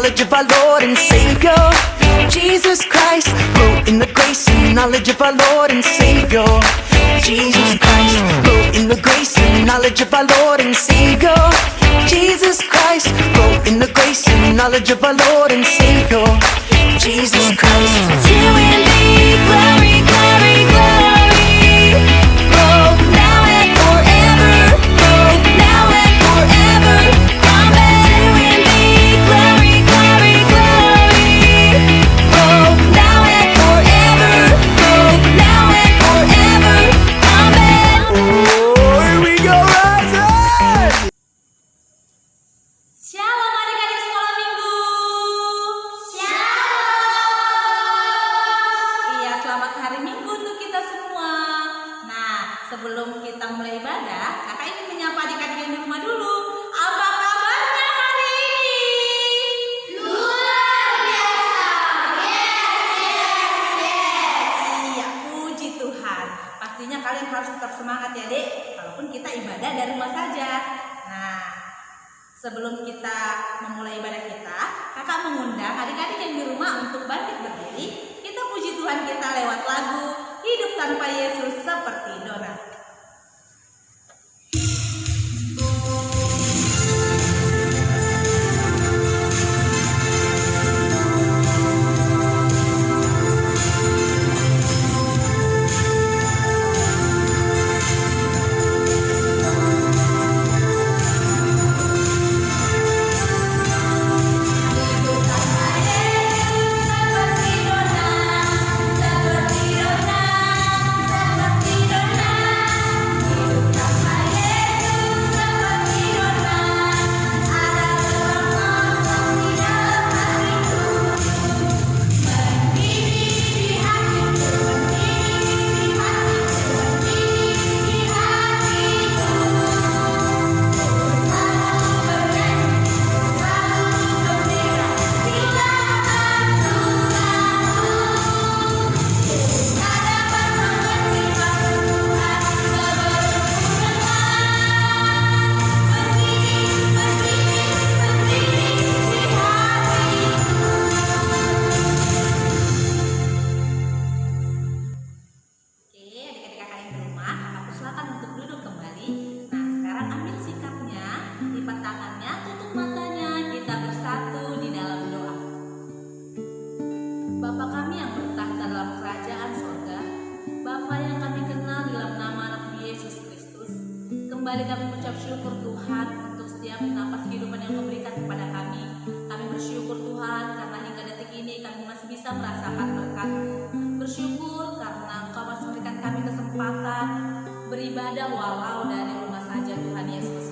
knowledge of our Lord and Savior, Jesus Christ. Grow in the grace and knowledge of our Lord and Savior, Jesus Christ. Grow in the grace and knowledge of our Lord and Savior, Jesus Christ. Grow in the grace and knowledge of our Lord and Savior, Jesus Christ. Till we leave, glory, glory, glory. Grow now and forever. Grow now and forever. Amen. Till we leave, glory, glory, glory. Grow now and forever. Grow now and forever. Amen. Oh, here we go, Rising! Shalom adik-adik sekolah minggu. Iya, selamat hari Minggu untuk kita semua. Nah, sebelum kita mulai ibadah, kakak ingin menyapa adik-adik yang di rumah dulu. Apa kabarnya hari ini? Luar biasa. Yes. Iya, puji Tuhan. Pastinya kalian harus tetap semangat ya, Dek. Walaupun kita ibadah dari rumah saja. Nah, sebelum kita memulai ibadah kita, kakak mengundang adik-adik yang di rumah untuk bangkit berdiri. Kita puji Tuhan kita lewat lagu Hidup Tanpa Yesus seperti Dona. Bapa kami yang bertahta dalam kerajaan sorga, Bapa yang kami kenal dalam nama anak Yesus Kristus, kembali kami mengucap syukur Tuhan untuk setiap napas kehidupan yang Kau berikan kepada kami. Kami bersyukur Tuhan karena hingga detik ini kami masih bisa merasakan berkat-Mu. Bersyukur karena Engkau masih memberikan kami kesempatan beribadah walau dari rumah saja Tuhan Yesus.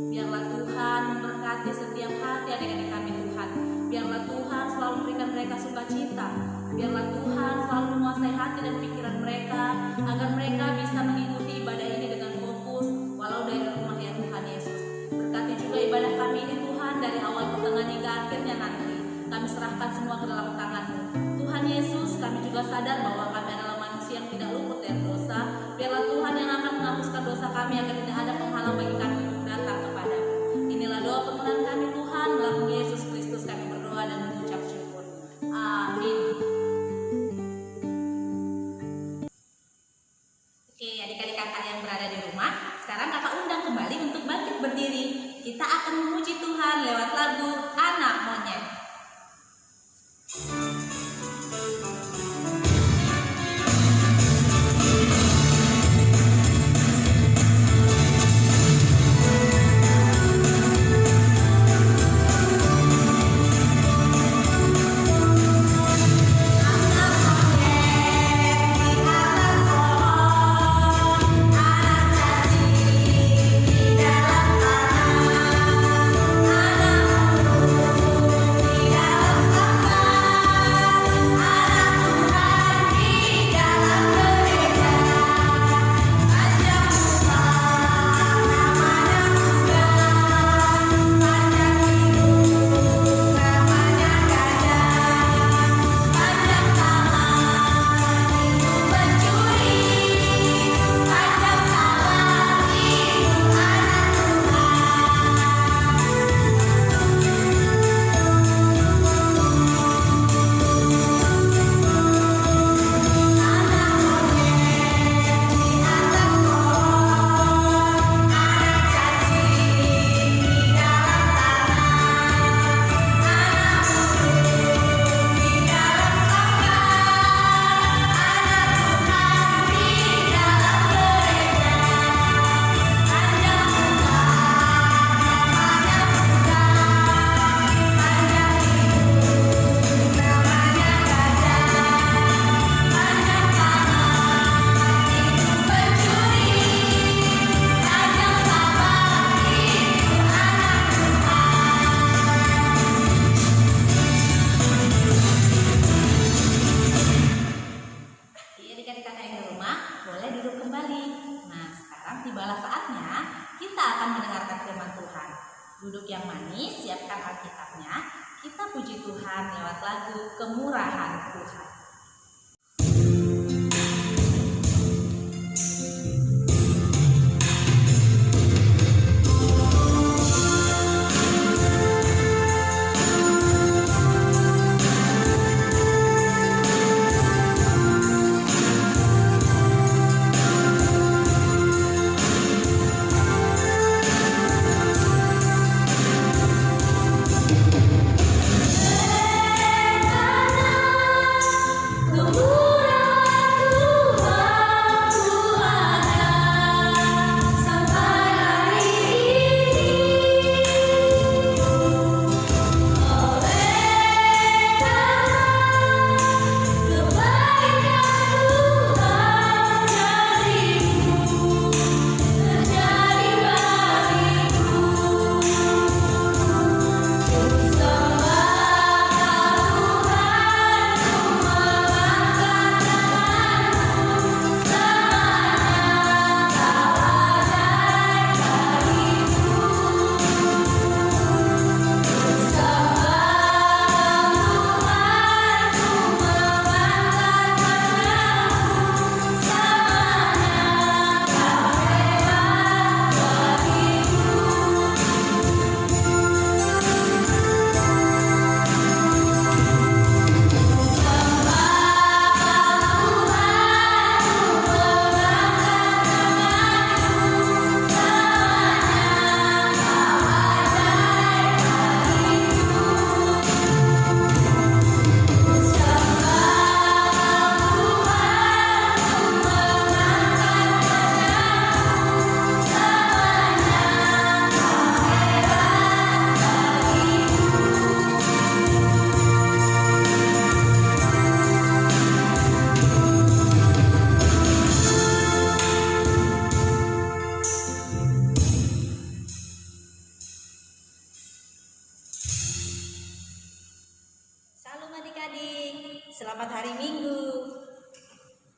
Biarlah Tuhan memberkati setiap hati adik-adik kami Tuhan. Biarlah Tuhan selalu memberikan mereka sukacita. Biarlah Tuhan selalu menguasai hati dan pikiran mereka, agar mereka bisa mengikuti ibadah ini dengan fokus, walau dari rumah ya Tuhan Yesus. Berkati juga ibadah kami ini Tuhan, dari awal pertengahan hingga akhirnya nanti. Kami serahkan semua ke dalam tangan-Mu. Tuhan Yesus, kami juga sadar bahwa kami adalah manusia yang tidak luput dari dosa. Biarlah Tuhan yang akan menghapuskan dosa kami, agar tidak ada penghalang bagi kami untuk datang kepada-Mu. Inilah doa permohonan kami Tuhan, dalam Yesus Kristus kami berdoa dan mengucap syukur. Amin. Oke, adik-adik kakak yang berada di rumah, sekarang kakak undang kembali untuk bangkit berdiri. Kita akan memuji Tuhan lewat lagu Anak Monyet. Anak tibalah saatnya kita akan mendengarkan firman Tuhan. Duduk yang manis, siapkan Alkitabnya. Kita puji Tuhan lewat lagu Kemurahan Tuhan. Salam adik-adik, selamat hari Minggu.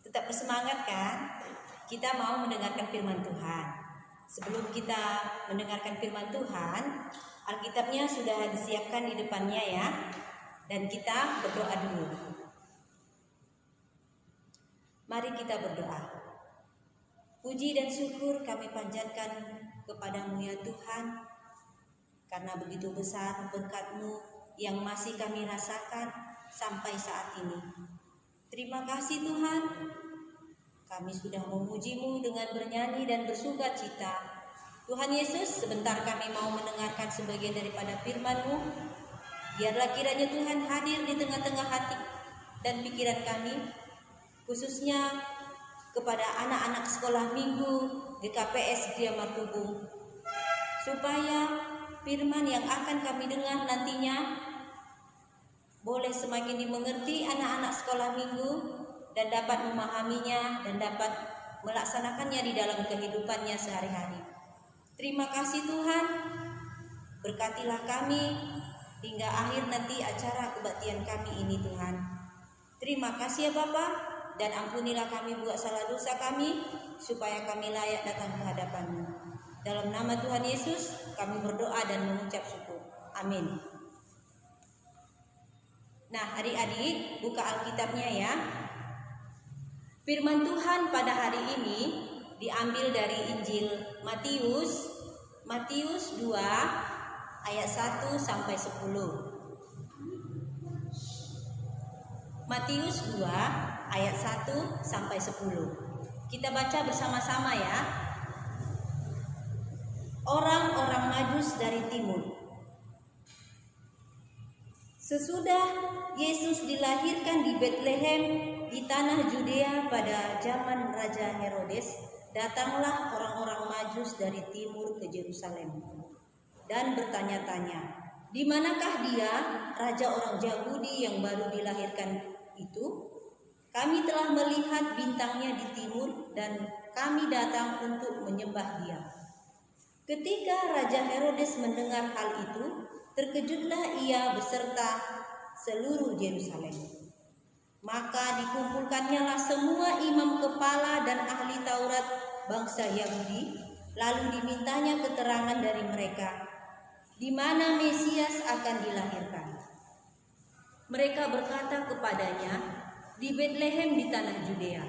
Tetap bersemangat kan? Kita mau mendengarkan firman Tuhan. Sebelum kita mendengarkan firman Tuhan, Alkitabnya sudah disiapkan di depannya ya. Dan kita berdoa dulu. Mari kita berdoa. Puji dan syukur kami panjatkan kepadamu ya Tuhan, karena begitu besar berkat-Mu yang masih kami rasakan sampai saat ini. Terima kasih Tuhan, kami sudah memuji-Mu dengan bernyanyi dan bersuka cita. Tuhan Yesus, sebentar kami mau mendengarkan sebagian daripada firman-Mu. Biarlah kiranya Tuhan hadir di tengah-tengah hati dan pikiran kami, khususnya kepada anak-anak sekolah minggu GKPS Gria Martubung, supaya firman yang akan kami dengar nantinya boleh semakin dimengerti anak-anak sekolah minggu dan dapat memahaminya dan dapat melaksanakannya di dalam kehidupannya sehari-hari. Terima kasih Tuhan, berkatilah kami hingga akhir nanti acara kebaktian kami ini Tuhan. Terima kasih ya Bapa, dan ampunilah kami buat salah dosa kami, supaya kami layak datang ke hadapan-Mu. Dalam nama Tuhan Yesus kami berdoa dan mengucap syukur. Amin. Nah adik-adik, buka Alkitabnya ya. Firman Tuhan pada hari ini diambil dari Injil Matius 2 ayat 1 sampai 10. Matius 2 ayat 1 sampai 10. Kita baca bersama-sama ya. Orang-orang Majus dari timur. Sesudah Yesus dilahirkan di Betlehem di tanah Judea pada zaman Raja Herodes, datanglah orang-orang Majus dari timur ke Yerusalem dan bertanya-tanya, di manakah dia, raja orang Yahudi yang baru dilahirkan itu? Kami telah melihat bintangnya di timur dan kami datang untuk menyembah dia. Ketika Raja Herodes mendengar hal itu, terkejutlah ia beserta seluruh Yerusalem. Maka dikumpulkannyalah semua imam kepala dan ahli Taurat bangsa Yahudi Lalu dimintanya keterangan dari mereka di mana Mesias akan dilahirkan. Mereka berkata kepadanya, di Betlehem di tanah Judea,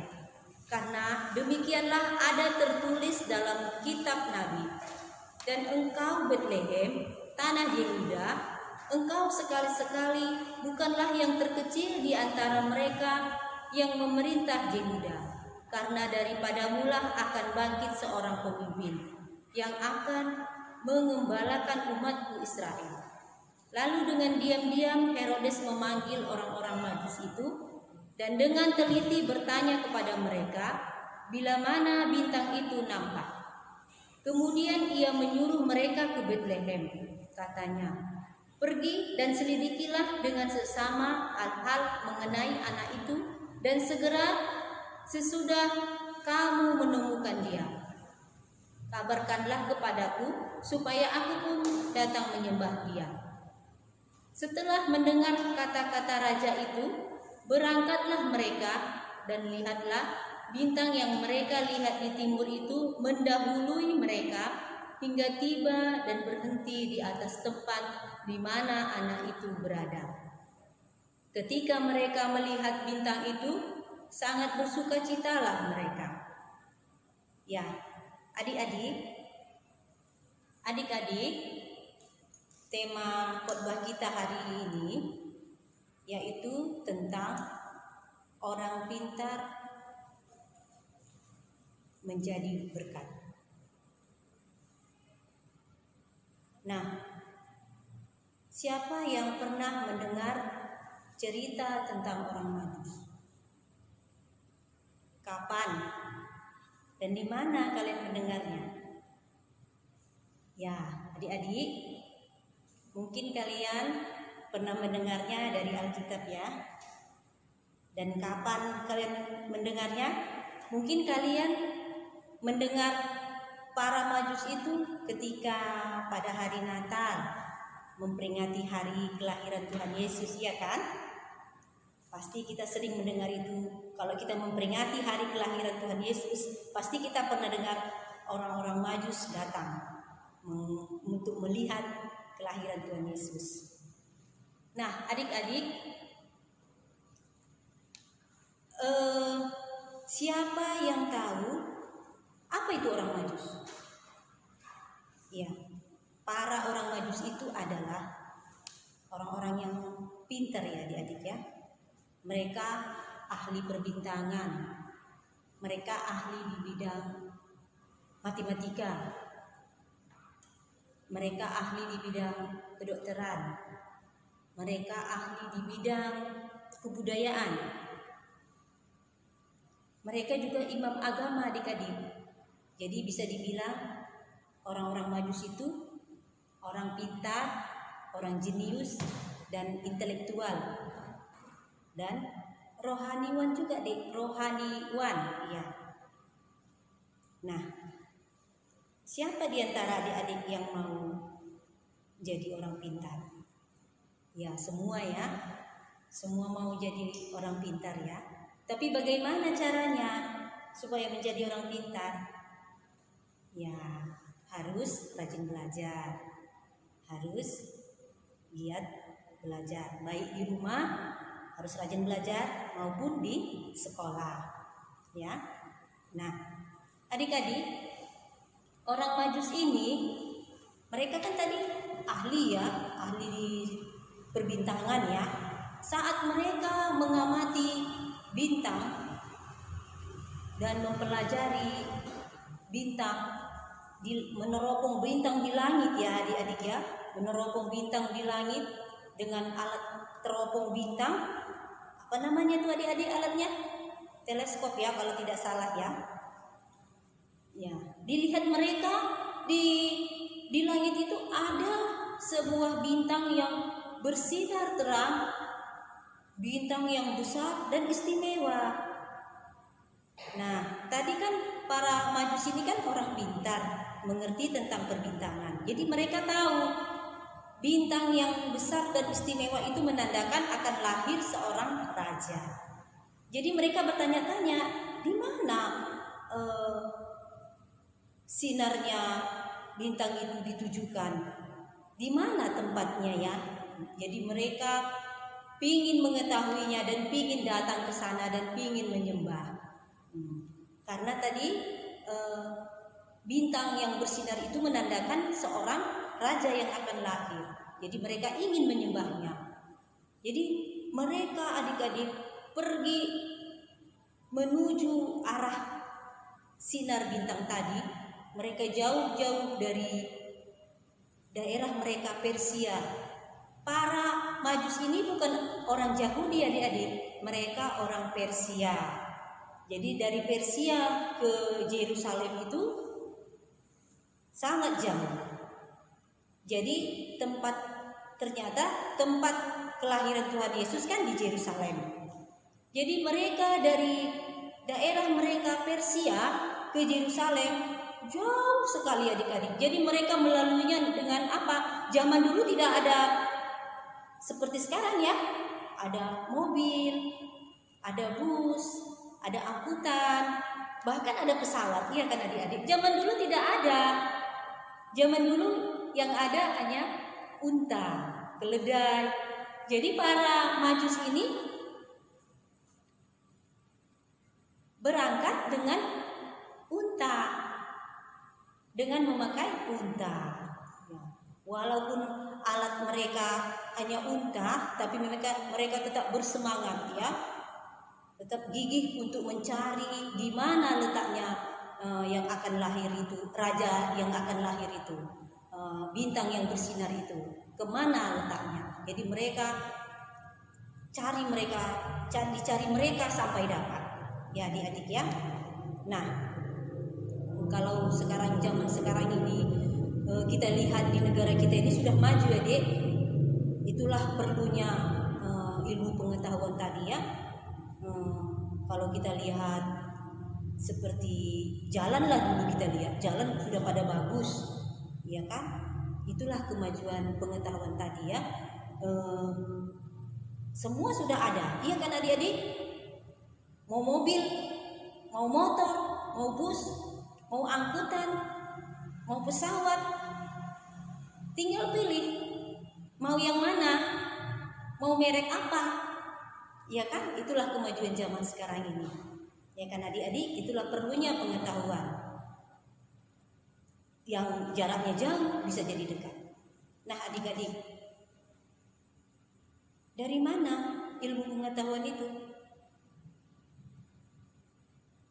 karena demikianlah ada tertulis dalam kitab Nabi. Dan engkau Betlehem, tanah Yehuda, engkau sekali-sekali bukanlah yang terkecil di antara mereka yang memerintah Yehuda, karena daripadamulah akan bangkit seorang pemimpin yang akan mengembalakan umatku Israel. Lalu dengan diam-diam Herodes memanggil orang-orang Majus itu dan dengan teliti bertanya kepada mereka bila mana bintang itu nampak. Kemudian ia menyuruh mereka ke Betlehem. Katanya, pergi dan selidikilah dengan seksama hal-hal mengenai anak itu, dan segera sesudah kamu menemukan dia, kabarkanlah kepadaku supaya aku pun datang menyembah dia. Setelah mendengar kata-kata raja itu, berangkatlah mereka, dan lihatlah bintang yang mereka lihat di timur itu mendahului mereka hingga tiba dan berhenti di atas tempat di mana anak itu berada. Ketika mereka melihat bintang itu, sangat bersukacitalah mereka. Ya, adik-adik, tema khotbah kita hari ini yaitu tentang orang pintar menjadi berkat. Nah, siapa yang pernah mendengar cerita tentang orang Majus? Kapan dan di mana kalian mendengarnya? Ya, adik-adik, mungkin kalian pernah mendengarnya dari Alkitab ya. Dan kapan kalian mendengarnya? Mungkin kalian mendengar para Majus itu ketika pada hari Natal memperingati hari kelahiran Tuhan Yesus, ya kan? Pasti kita sering mendengar itu. Kalau kita memperingati hari kelahiran Tuhan Yesus, pasti kita pernah dengar orang-orang Majus datang untuk melihat kelahiran Tuhan Yesus. Nah, adik-adik, siapa yang tahu apa itu orang Majus? Ya, para orang Majus itu adalah orang-orang yang pintar ya adik-adik ya. Mereka ahli perbintangan, mereka ahli di bidang matematika, mereka ahli di bidang kedokteran, mereka ahli di bidang kebudayaan, mereka juga imam agama adik-adik. Jadi bisa dibilang orang-orang Majus itu orang pintar, orang jenius, dan intelektual, dan rohaniwan juga deh, rohaniwan ya. Nah, siapa di antara adik-adik yang mau jadi orang pintar? Ya, semua ya. Semua mau jadi orang pintar ya. Tapi bagaimana caranya supaya menjadi orang pintar? Ya, harus rajin belajar. Harus giat belajar, baik di rumah harus rajin belajar maupun di sekolah ya. Nah, adik-adik, orang Majus ini mereka kan tadi ahli ya, ahli di perbintangan ya. Saat mereka mengamati bintang dan mempelajari bintang, meneropong bintang di langit ya adik-adik ya, meneropong bintang di langit dengan alat teropong bintang. Apa namanya tuh adik-adik alatnya? Teleskop ya kalau tidak salah ya. Ya, dilihat mereka di langit itu ada sebuah bintang yang bersinar terang, bintang yang besar dan istimewa. Nah, tadi kan para Majus ini kan orang pintar, mengerti tentang perbintangan. Jadi mereka tahu bintang yang besar dan istimewa itu menandakan akan lahir seorang raja. Jadi mereka bertanya-tanya, di mana sinarnya bintang itu ditujukan? Di mana tempatnya ya? Jadi mereka pingin mengetahuinya dan pingin datang ke sana dan pingin menyembah. Karena tadi bintang yang bersinar itu menandakan seorang raja yang akan lahir. Jadi mereka ingin menyembahnya. Jadi mereka adik-adik pergi menuju arah sinar bintang tadi. Mereka jauh-jauh dari daerah mereka Persia. Para Majus ini bukan orang Yahudi adik-adik, mereka orang Persia. Jadi dari Persia ke Yerusalem itu sangat jauh. Jadi ternyata tempat kelahiran Tuhan Yesus kan di Yerusalem. Jadi mereka dari daerah mereka Persia ke Yerusalem jauh sekali adik-adik. Jadi mereka melaluinya dengan apa? Zaman dulu tidak ada seperti sekarang ya. Ada mobil, ada bus, ada angkutan, bahkan ada pesawat. Iya kan adik-adik? Zaman dulu tidak ada. Zaman dulu yang ada hanya unta, keledai. Jadi para Majus ini berangkat dengan unta, dengan memakai unta. Walaupun alat mereka hanya unta, tapi mereka tetap bersemangat ya, tetap gigih untuk mencari di mana letaknya yang akan lahir itu, raja yang akan lahir itu, bintang yang bersinar itu, kemana letaknya. Jadi dicari mereka sampai dapat. Ya adik-adik ya. Nah, kalau zaman sekarang ini kita lihat di negara kita ini sudah maju adik. Itulah perlunya ilmu pengetahuan tadi ya. Kalau kita lihat seperti jalan lah dulu kita lihat, jalan sudah pada bagus, ya kan? Itulah kemajuan pengetahuan tadi ya. Semua sudah ada, iya kan adik-adik? Mau mobil, mau motor, mau bus, mau angkutan, mau pesawat, tinggal pilih mau yang mana, mau merek apa, ya kan? Itulah kemajuan zaman sekarang ini, ya kan adik-adik? Itulah perlunya pengetahuan yang jaraknya jauh bisa jadi dekat. Nah adik-adik, dari mana ilmu pengetahuan itu?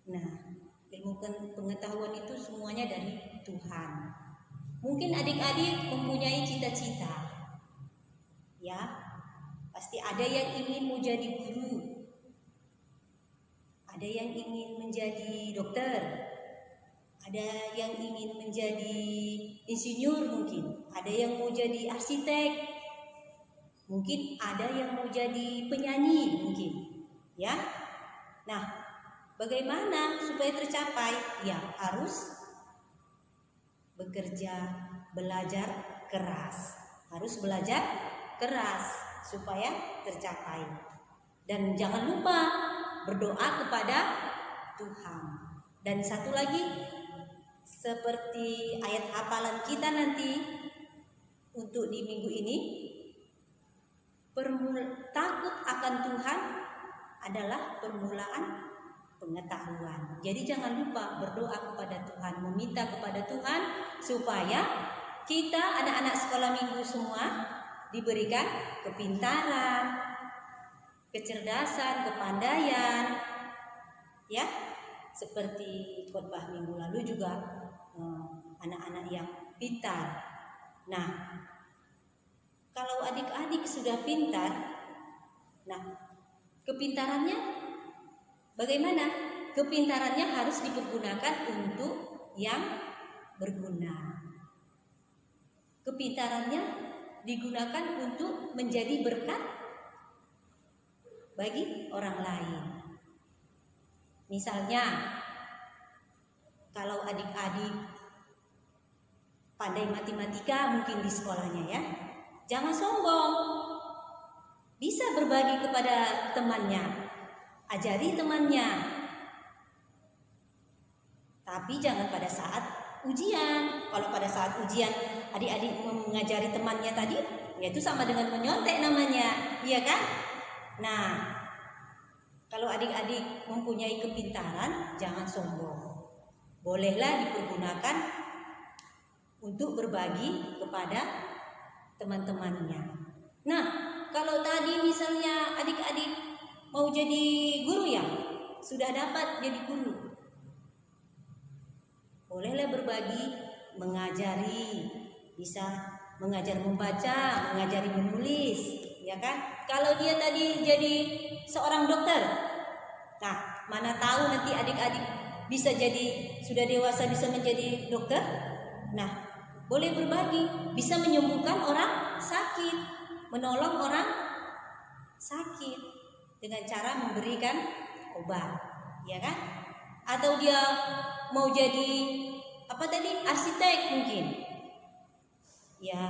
Nah, ilmu pengetahuan itu semuanya dari Tuhan. Mungkin adik-adik mempunyai cita-cita, ya, pasti ada yang ingin mau jadi guru, ada yang ingin menjadi dokter, ada yang ingin menjadi insinyur, mungkin ada yang mau jadi arsitek, mungkin ada yang mau jadi penyanyi, mungkin, ya. Nah, bagaimana supaya tercapai? Ya, harus bekerja, belajar keras. Harus belajar keras supaya tercapai. Dan jangan lupa berdoa kepada Tuhan. Dan satu lagi, seperti ayat hafalan kita nanti untuk di minggu ini, takut akan Tuhan adalah permulaan pengetahuan. Jadi jangan lupa berdoa kepada Tuhan, meminta kepada Tuhan supaya kita anak-anak sekolah minggu semua diberikan kepintaran, kecerdasan, kepandaian, ya, seperti khotbah minggu lalu juga anak-anak yang pintar. Nah, kalau adik-adik sudah pintar, nah kepintarannya bagaimana? Kepintarannya harus dipergunakan untuk yang berguna. Kepintarannya digunakan untuk menjadi berkat bagi orang lain. Misalnya, kalau adik-adik pandai matematika mungkin di sekolahnya ya, jangan sombong. Bisa berbagi kepada temannya, ajari temannya. Tapi jangan pada saat ujian. Kalau pada saat ujian adik-adik mengajari temannya tadi, ya itu sama dengan menyontek namanya, iya kan? Nah, kalau adik-adik mempunyai kepintaran, jangan sombong. Bolehlah dipergunakan untuk berbagi kepada teman-temannya. Nah, kalau tadi misalnya adik-adik mau jadi guru ya, sudah dapat jadi guru, bolehlah berbagi, mengajari, bisa mengajar membaca, mengajari menulis, ya kan? Kalau dia tadi jadi seorang dokter, nah mana tahu nanti adik-adik bisa jadi, sudah dewasa bisa menjadi dokter. Nah, boleh berbagi, bisa menyembuhkan orang sakit, menolong orang sakit dengan cara memberikan obat, ya kan? Atau dia mau jadi apa tadi, arsitek mungkin, ya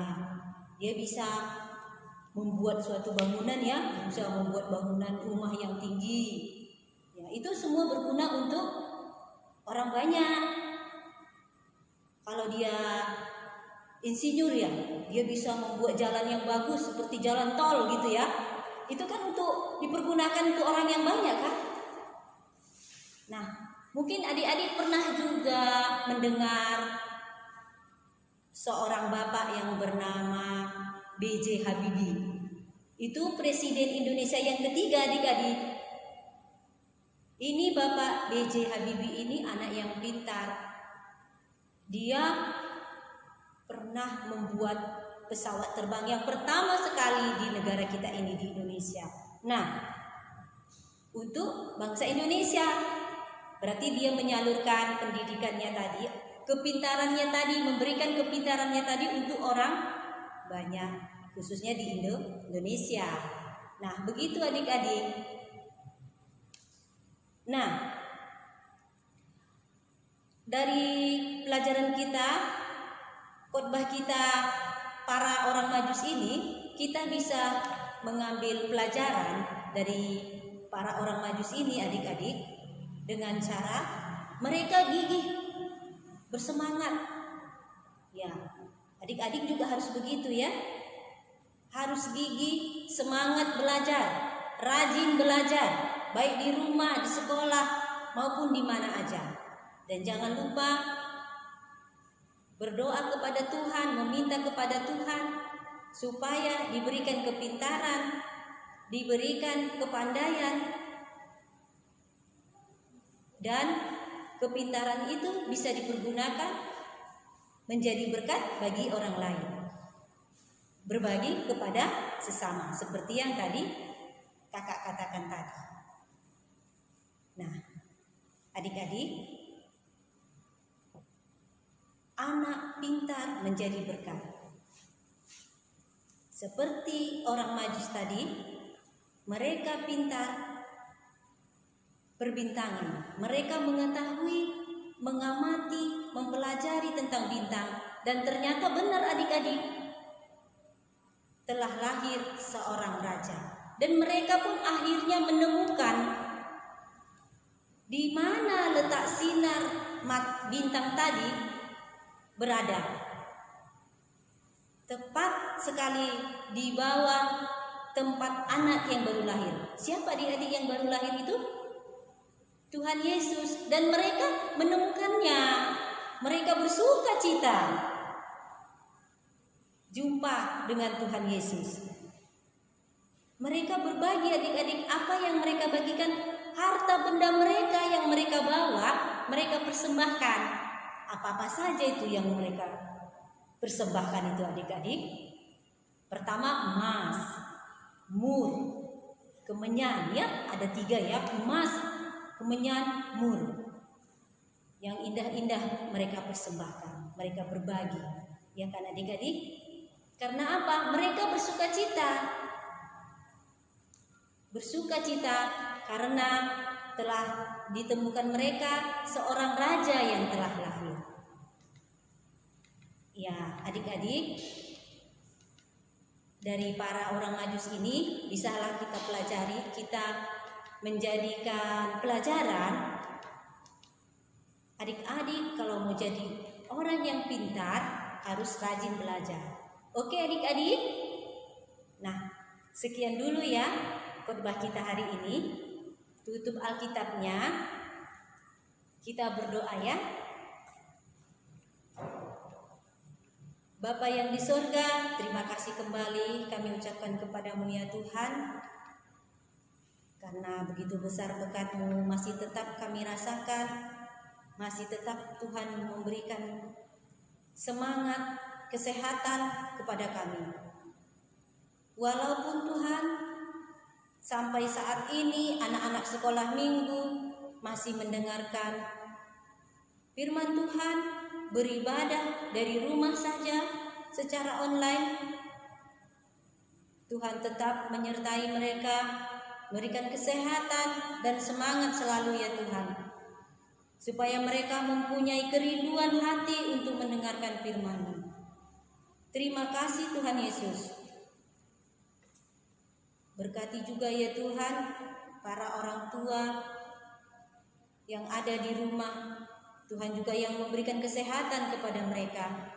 dia bisa membuat suatu bangunan, ya bisa membuat bangunan rumah yang tinggi, ya itu semua berguna untuk orang banyak. Kalau dia insinyur ya, dia bisa membuat jalan yang bagus seperti jalan tol gitu ya, itu kan untuk dipergunakan untuk orang yang banyak kan. Nah, mungkin adik-adik pernah juga mendengar seorang bapak yang bernama B.J. Habibie. Itu presiden Indonesia yang ketiga, adik-adik. Ini Bapak B.J. Habibie ini anak yang pintar. Dia pernah membuat pesawat terbang yang pertama sekali di negara kita ini, di Indonesia. Nah, untuk bangsa Indonesia. Berarti dia menyalurkan pendidikannya tadi, kepintarannya tadi, memberikan kepintarannya tadi untuk orang banyak, khususnya di Indonesia. Nah, begitu adik-adik. Nah, dari pelajaran kita, khotbah kita para orang Majus ini, kita bisa mengambil pelajaran dari para orang Majus ini, adik-adik, dengan cara mereka gigih, bersemangat. Ya, adik-adik juga harus begitu ya. Harus gigih, semangat belajar, rajin belajar, baik di rumah, di sekolah, maupun di mana aja. Dan jangan lupa berdoa kepada Tuhan, meminta kepada Tuhan supaya diberikan kepintaran, diberikan kepandaian, dan kepintaran itu bisa dipergunakan menjadi berkat bagi orang lain. Berbagi kepada sesama, seperti yang tadi kakak katakan tadi. Nah, adik-adik, anak pintar menjadi berkat. Seperti orang Majus tadi, mereka pintar perbintangan. Mereka mengetahui, mengamati, mempelajari tentang bintang, dan ternyata benar adik-adik, telah lahir seorang raja. Dan mereka pun akhirnya menemukan di mana letak sinar bintang tadi berada. Tepat sekali di bawah tempat anak yang baru lahir. Siapa adik-adik yang baru lahir itu? Tuhan Yesus. Dan mereka menemukannya. Mereka bersuka cita jumpa dengan Tuhan Yesus. Mereka berbagi adik-adik, apa yang mereka bagikan, harta benda mereka yang mereka bawa, mereka persembahkan. Apa-apa saja itu yang mereka persembahkan itu adik-adik. Pertama emas, mur, kemenyan, ya ada 3 ya, emas, kemenyan, mur. Yang indah-indah mereka persembahkan, mereka berbagi, ya kan adik-adik? Karena apa? Mereka bersuka cita. Bersuka cita karena telah ditemukan mereka seorang raja yang telah lahir. Ya, adik-adik, dari para orang Majus ini bisalah kita pelajari, kita menjadikan pelajaran. Adik-adik kalau mau jadi orang yang pintar harus rajin belajar. Oke adik-adik? Nah, sekian dulu ya khotbah kita hari ini. Tutup Alkitabnya. Kita berdoa ya. Bapa yang di sorga, terima kasih kembali kami ucapkan kepadamu ya Tuhan. Karena begitu besar berkat-Mu masih tetap kami rasakan, masih tetap Tuhan memberikan semangat, kesehatan kepada kami. Walaupun Tuhan sampai saat ini anak-anak sekolah minggu masih mendengarkan firman Tuhan, beribadah dari rumah saja secara online, Tuhan tetap menyertai mereka, berikan kesehatan dan semangat selalu ya Tuhan, supaya mereka mempunyai kerinduan hati untuk mendengarkan firman-Mu. Terima kasih Tuhan Yesus. Berkati juga ya Tuhan para orang tua yang ada di rumah, Tuhan juga yang memberikan kesehatan kepada mereka,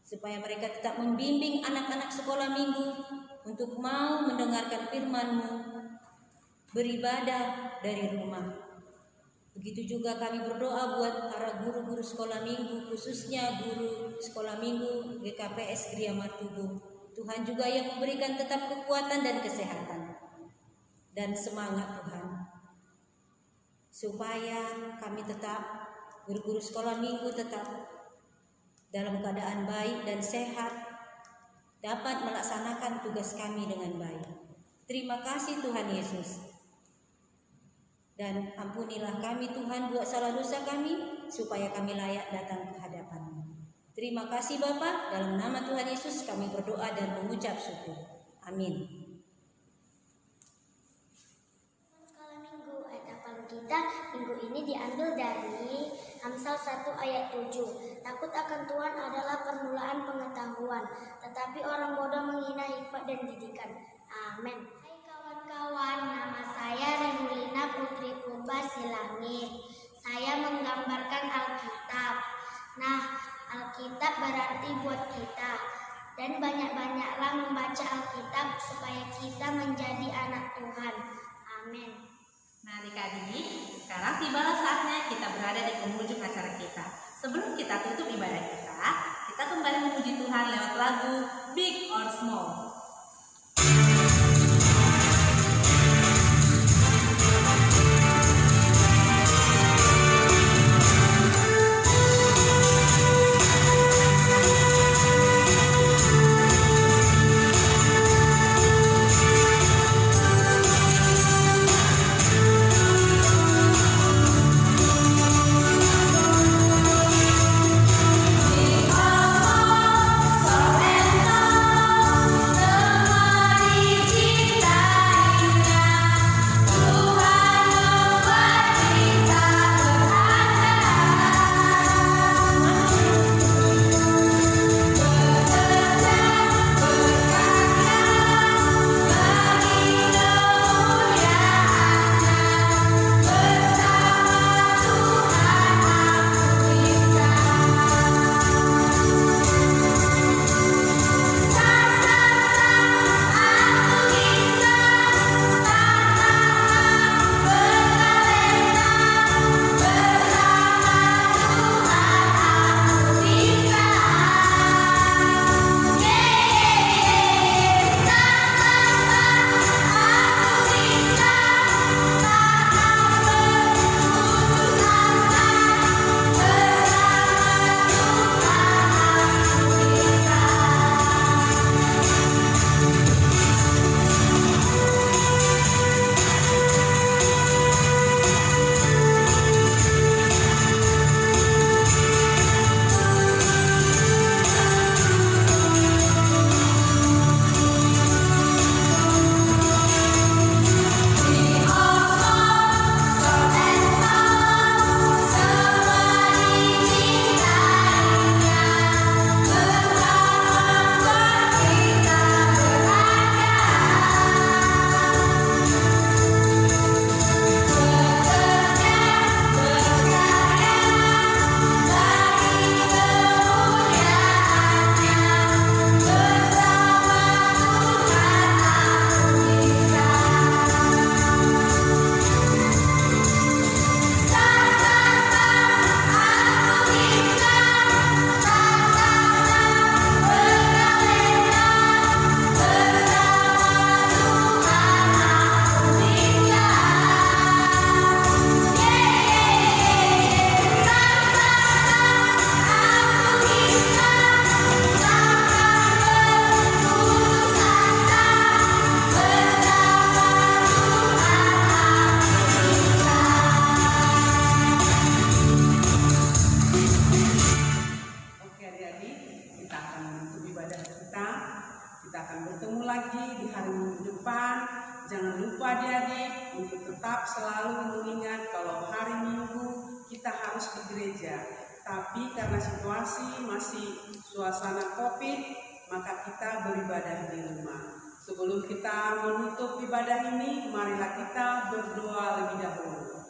supaya mereka tetap membimbing anak-anak sekolah minggu untuk mau mendengarkan firman-Mu, beribadah dari rumah. Begitu juga kami berdoa buat para guru-guru sekolah minggu, khususnya guru sekolah minggu GKPS Gria Martubo. Tuhan juga yang memberikan tetap kekuatan dan kesehatan dan semangat Tuhan, supaya kami tetap guru-guru sekolah minggu tetap dalam keadaan baik dan sehat, dapat melaksanakan tugas kami dengan baik. Terima kasih Tuhan Yesus. Dan ampunilah kami Tuhan buat salah dosa kami, supaya kami layak datang ke hadapan-Mu. Terima kasih Bapa, dalam nama Tuhan Yesus kami berdoa dan mengucap syukur. Amin. Sekolah minggu, ayat hafal kita minggu ini diambil dari Amsal 1 ayat 7. Takut akan Tuhan adalah permulaan pengetahuan, tetapi orang bodoh menghina hikmat dan didikan. Amin. Hai kawan-kawan, nama saya Remulina Putri Purba Silangit. Saya menggambarkan Alkitab. Nah, Alkitab berarti buat kita. Dan banyak-banyaklah membaca Alkitab supaya kita menjadi anak Tuhan. Amin. Nah adik-adik, sekarang tibalah saatnya kita berada di penghujung acara kita. Sebelum kita tutup ibadah kita kembali memuji Tuhan lewat lagu Big or Small. So kita akan menutup ibadah kita. Kita akan bertemu lagi di hari Minggu depan. Jangan lupa adik-adik untuk tetap selalu mengingat kalau hari Minggu kita harus di gereja. Tapi karena situasi masih suasana COVID, maka kita beribadah di rumah. Sebelum kita menutup ibadah ini, marilah kita berdoa lebih dahulu.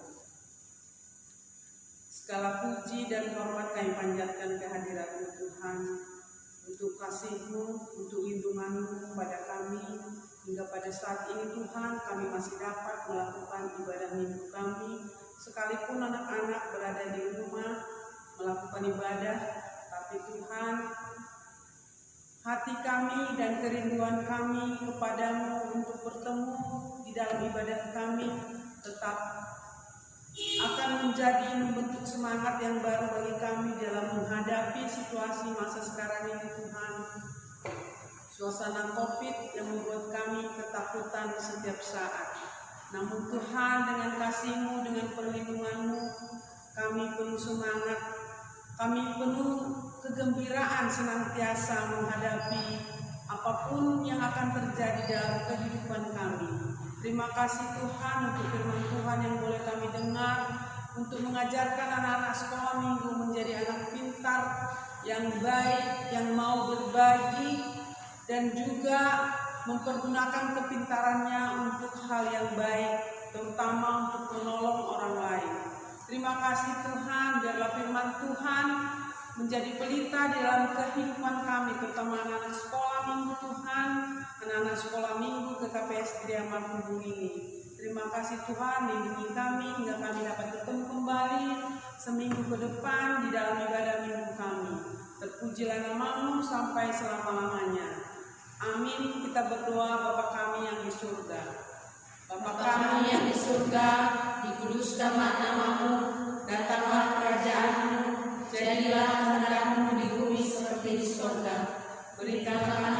Segala puji dan hormat kami panjatkan kehadirat-Mu Tuhan, untuk kasih-Mu, untuk lindungan-Mu kepada kami. Hingga pada saat ini Tuhan, kami masih dapat melakukan ibadah minggu kami. Sekalipun anak-anak berada di rumah melakukan ibadah, tapi Tuhan, hati kami dan kerinduan kami kepadamu untuk bertemu di dalam ibadah kami tetap akan menjadi membentuk semangat yang baru bagi kami dalam menghadapi situasi masa sekarang ini Tuhan. Suasana COVID yang membuat kami ketakutan setiap saat. Namun Tuhan, dengan kasih-Mu, dengan perlindungan-Mu, kami penuh semangat, kami penuh kegembiraan senantiasa menghadapi apapun yang akan terjadi dalam kehidupan kami. Terima kasih Tuhan untuk firman Tuhan yang boleh kami dengar, untuk mengajarkan anak-anak sekolah minggu menjadi anak pintar, yang baik, yang mau berbagi, dan juga mempergunakan kepintarannya untuk hal yang baik, terutama untuk menolong orang lain. Terima kasih Tuhan, biarlah firman Tuhan menjadi pelita di dalam kehidupan kami, terutama anak-anak sekolah minggu Tuhan, anak-anak sekolah minggu ke KPS Gria Martubung ini. Terima kasih Tuhan, lindungi kami hingga kami dapat bertemu kembali seminggu ke depan di dalam ibadah minggu kami. Terpujilah nama-Mu sampai selama-lamanya. Amin. Kita berdoa, Bapa kami yang di surga. Bapa kami yang di surga, dikuduskanlah nama-Mu, datanglah kerajaan-Mu, jadilah kehendak-Mu di bumi seperti di surga. Berikanlah